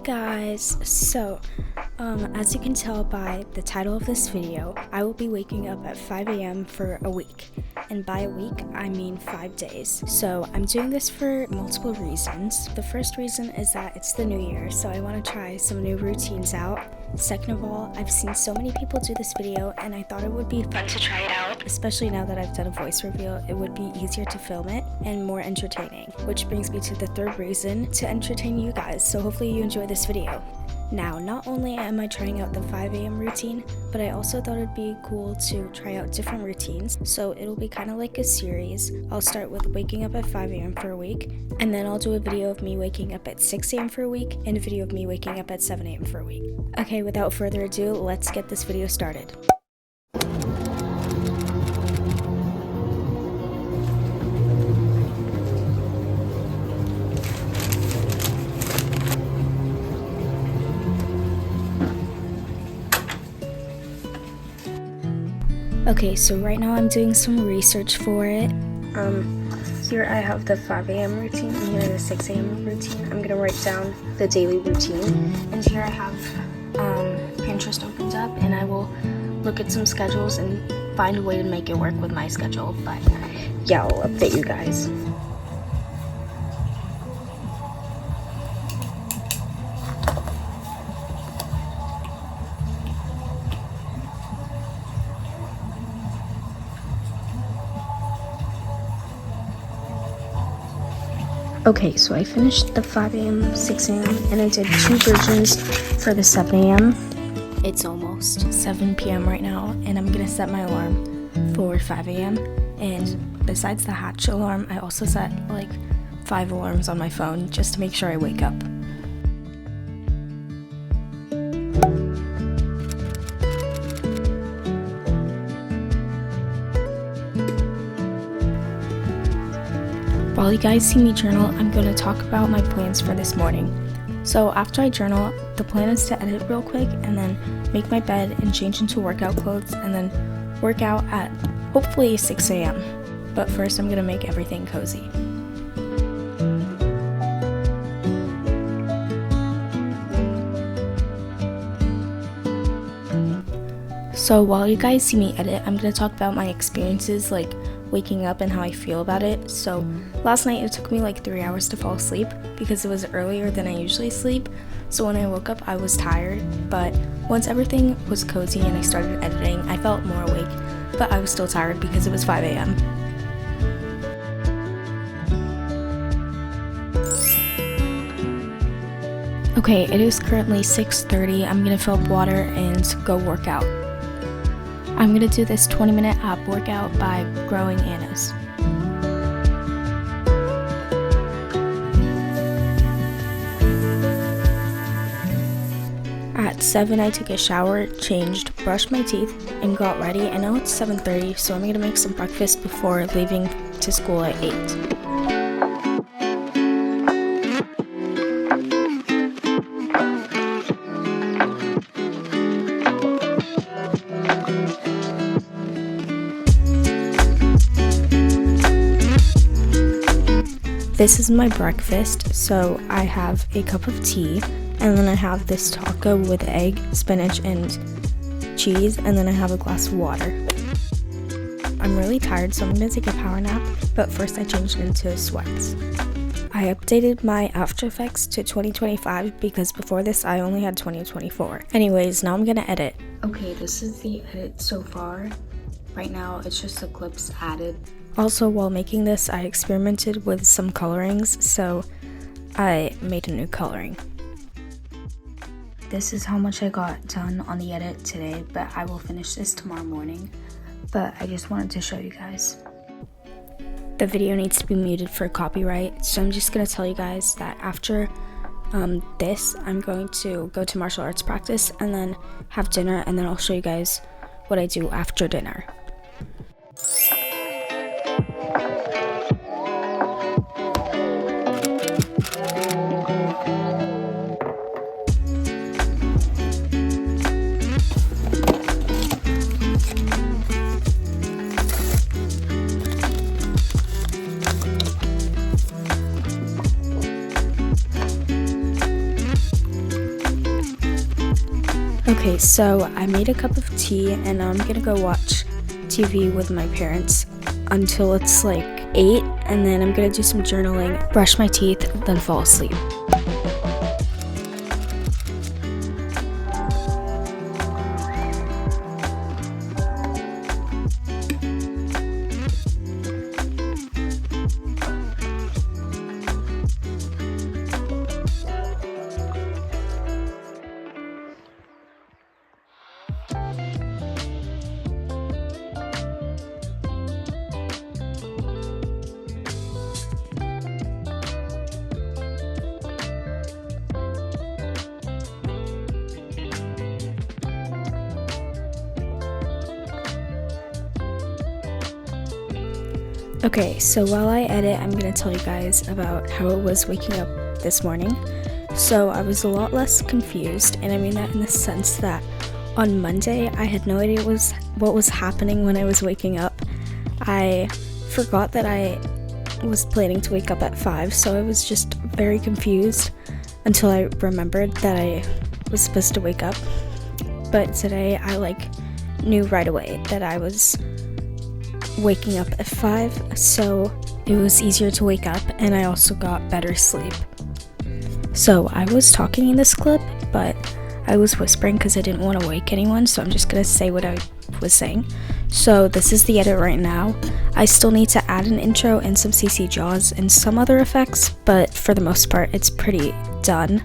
guys, so as you can tell by the title of this video, I will be waking up at 5 a.m. for a week, and by a week I mean 5 days. So I'm doing this for multiple reasons. The first reason is that it's the new year, so I want to try some new routines out. Second of all, I've seen so many people do this video and I thought it would be fun to try it out, especially now that I've done a voice reveal. It would be easier to film it and more entertaining, which brings me to the third reason, to entertain you guys, so hopefully you enjoy this video. Now, not only am I trying out the 5 a.m. routine, but I also thought it'd be cool to try out different routines, so it'll be kind of like a series. I'll start with waking up at 5 a.m. for a week, and then I'll do a video of me waking up at 6 a.m. for a week, and a video of me waking up at 7 a.m. for a week. Okay, without further ado, let's get this video started. Okay, so right now I'm doing some research for it. Here I have the 5 a.m. routine, and here the 6 a.m. routine. I'm gonna write down the daily routine. And here I have Pinterest opened up, and I will look at some schedules and find a way to make it work with my schedule. But yeah, I'll update you guys. Okay, so I finished the 5 a.m., 6 a.m., and I did 2 versions for the 7 a.m. It's almost 7 p.m. right now, and I'm gonna set my alarm for 5 a.m. And besides the hatch alarm, I also set like 5 alarms on my phone just to make sure I wake up. While you guys see me journal, I'm going to talk about my plans for this morning. So after I journal, the plan is to edit real quick and then make my bed and change into workout clothes and then work out at hopefully 6 a.m. But first I'm going to make everything cozy. So while you guys see me edit, I'm going to talk about my experiences, like waking up and how I feel about it. So last night it took me like 3 hours to fall asleep because it was earlier than I usually sleep. So when I woke up I was tired, but once everything was cozy and I started editing, I felt more awake, but I was still tired because it was 5 a.m. Okay, it is currently 6:30. I'm gonna fill up water and go work out. I'm going to do this 20-minute ab workout by growing annas. At 7 I took a shower, changed, brushed my teeth, and got ready, and now it's 7:30, so I'm going to make some breakfast before leaving to school at 8. This is my breakfast, so I have a cup of tea, and then I have this taco with egg, spinach, and cheese, and then I have a glass of water. I'm really tired, so I'm going to take a power nap, but first I changed into sweats. I updated my After Effects to 2025 because before this I only had 2024. Anyways, now I'm going to edit. Okay, this is the edit so far. Right now it's just the clips added. Also, while making this, I experimented with some colorings, so I made a new coloring. This is how much I got done on the edit today, but I will finish this tomorrow morning. But I just wanted to show you guys. The video needs to be muted for copyright, so I'm just going to tell you guys that after this, I'm going to go to martial arts practice and then have dinner, and then I'll show you guys what I do after dinner. Okay, so I made a cup of tea and now I'm gonna go watch TV with my parents until it's like 8, and then I'm gonna do some journaling, brush my teeth, then fall asleep. Okay, so while I edit, I'm gonna tell you guys about how it was waking up this morning. So I was a lot less confused, and I mean that in the sense that on Monday, I had no idea what was happening when I was waking up. I forgot that I was planning to wake up at 5, so I was just very confused until I remembered that I was supposed to wake up. But today, I knew right away that I was waking up at 5, so it was easier to wake up, and I also got better sleep. So I was talking in this clip, but I was whispering because I didn't want to wake anyone, so I'm just gonna say what I was saying. So this is the edit right now. I still need to add an intro and some CC JAWS and some other effects, but for the most part it's pretty done.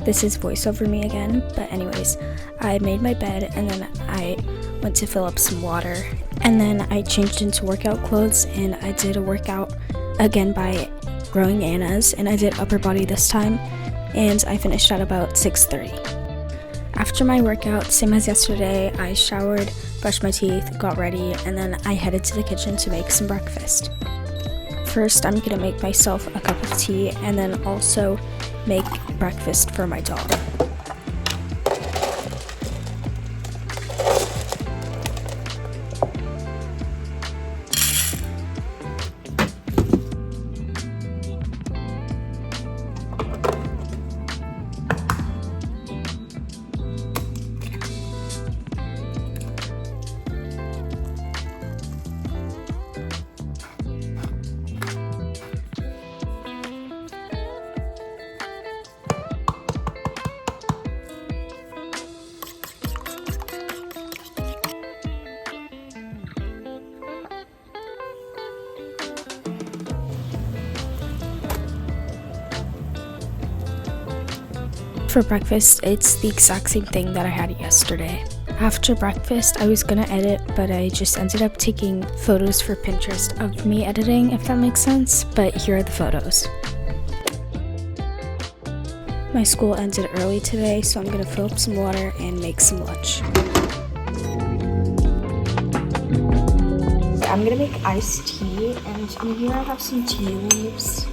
This is voiceover me again, but anyways, I made my bed and then I went to fill up some water, and then I changed into workout clothes and I did a workout again by Growing Anna's, and I did upper body this time, and I finished at about 6:30. After my workout, same as yesterday, I showered, brushed my teeth, got ready, and then I headed to the kitchen to make some breakfast. First, I'm gonna make myself a cup of tea and then also make breakfast for my dog. For breakfast, it's the exact same thing that I had yesterday. After breakfast, I was gonna edit, but I just ended up taking photos for Pinterest of me editing, if that makes sense, but here are the photos. My school ended early today, so I'm gonna fill up some water and make some lunch. I'm gonna make iced tea, and here I have some tea leaves.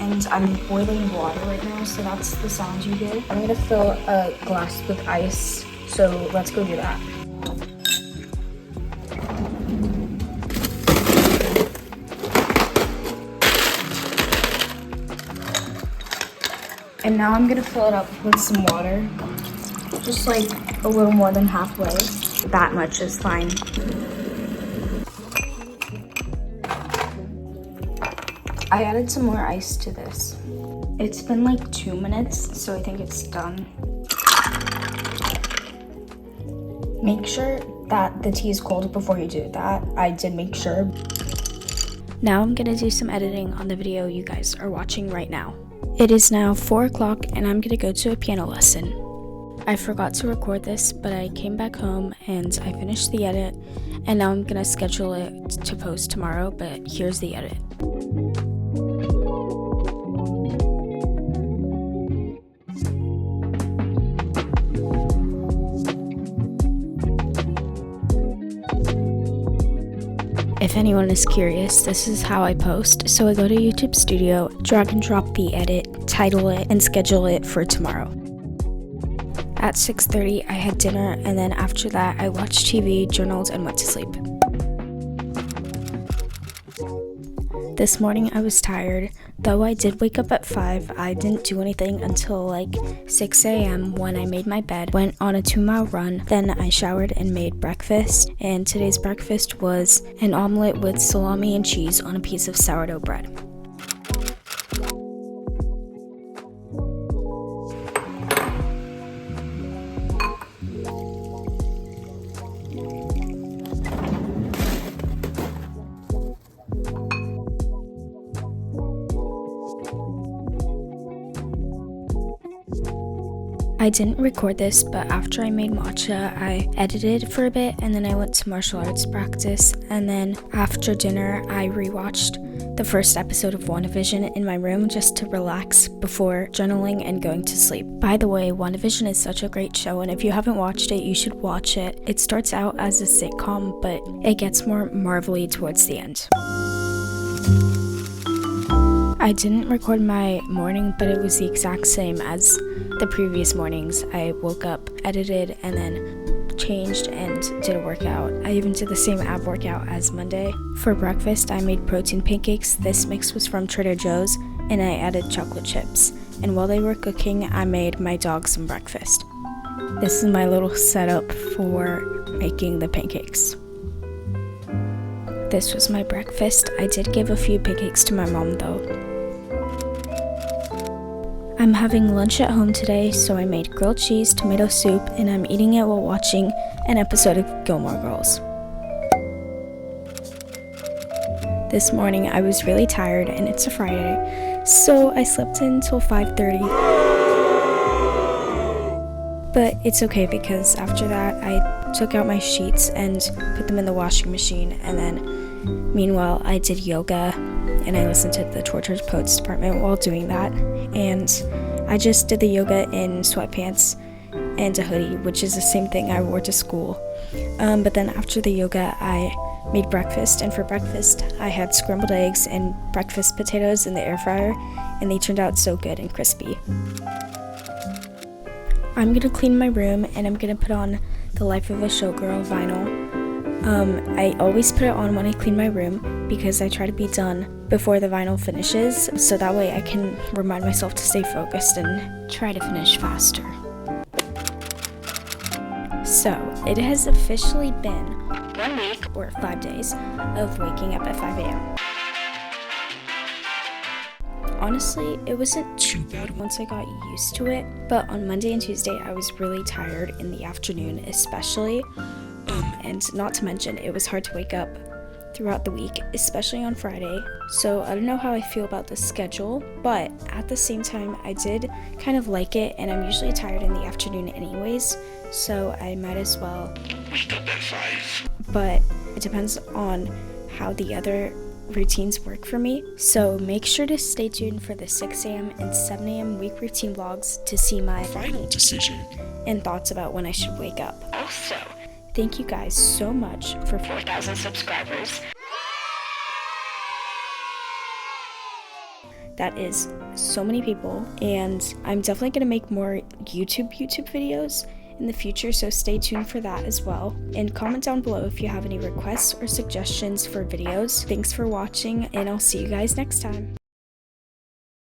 And I'm boiling water right now, so that's the sound you hear. I'm gonna fill a glass with ice, so let's go do that. And now I'm gonna fill it up with some water, just like a little more than halfway. That much is fine. I added some more ice to this. It's been like 2 minutes, so I think it's done. Make sure that the tea is cold before you do that. I did make sure. Now I'm gonna do some editing on the video you guys are watching right now. It is now 4 o'clock and I'm gonna go to a piano lesson. I forgot to record this, but I came back home and I finished the edit, and now I'm gonna schedule it to post tomorrow, but here's the edit. If anyone is curious, this is how I post. So I go to YouTube Studio, drag and drop the edit, title it, and schedule it for tomorrow. At 6:30, I had dinner, and then after that, I watched TV, journaled, and went to sleep. This morning I was tired. Though I did wake up at 5, I didn't do anything until like 6 a.m. when I made my bed, went on a 2-mile run, then I showered and made breakfast. And today's breakfast was an omelet with salami and cheese on a piece of sourdough bread. I didn't record this, but after I made matcha, I edited for a bit, and then I went to martial arts practice, and then after dinner, I rewatched the first episode of WandaVision in my room just to relax before journaling and going to sleep. By the way, WandaVision is such a great show, and if you haven't watched it, you should watch it. It starts out as a sitcom, but it gets more marvelly towards the end. I didn't record my morning, but it was the exact same as the previous mornings. I woke up, edited, and then changed and did a workout. I even did the same ab workout as Monday. For breakfast, I made protein pancakes. This mix was from Trader Joe's, and I added chocolate chips. And while they were cooking, I made my dog some breakfast. This is my little setup for making the pancakes. This was my breakfast. I did give a few pancakes to my mom though. I'm having lunch at home today, so I made grilled cheese, tomato soup, and I'm eating it while watching an episode of Gilmore Girls. This morning I was really tired, and it's a Friday, so I slept until 5:30. But it's okay because after that I took out my sheets and put them in the washing machine, and then meanwhile I did yoga and I listened to the Tortured Poets Department while doing that. And I just did the yoga in sweatpants and a hoodie, which is the same thing I wore to school. But then after the yoga, I made breakfast, and for breakfast, I had scrambled eggs and breakfast potatoes in the air fryer, and they turned out so good and crispy. I'm gonna clean my room, and I'm gonna put on the Life of a Showgirl vinyl. I always put it on when I clean my room because I try to be done before the vinyl finishes, so that way I can remind myself to stay focused and try to finish faster. So, it has officially been 1 week or 5 days of waking up at 5 a.m. Honestly, it wasn't too bad once I got used to it, but on Monday and Tuesday I was really tired in the afternoon especially. And not to mention, it was hard to wake up throughout the week, especially on Friday. So I don't know how I feel about the schedule, but at the same time, I did kind of like it, and I'm usually tired in the afternoon anyways, so I might as well wake up at 5. But it depends on how the other routines work for me, so make sure to stay tuned for the 6 a.m. and 7 a.m. week routine vlogs to see my final decision and thoughts about when I should wake up. Also, thank you guys so much for 4,000 subscribers. That is so many people, and I'm definitely going to make more YouTube videos in the future, so stay tuned for that as well. And comment down below if you have any requests or suggestions for videos. Thanks for watching, and I'll see you guys next time.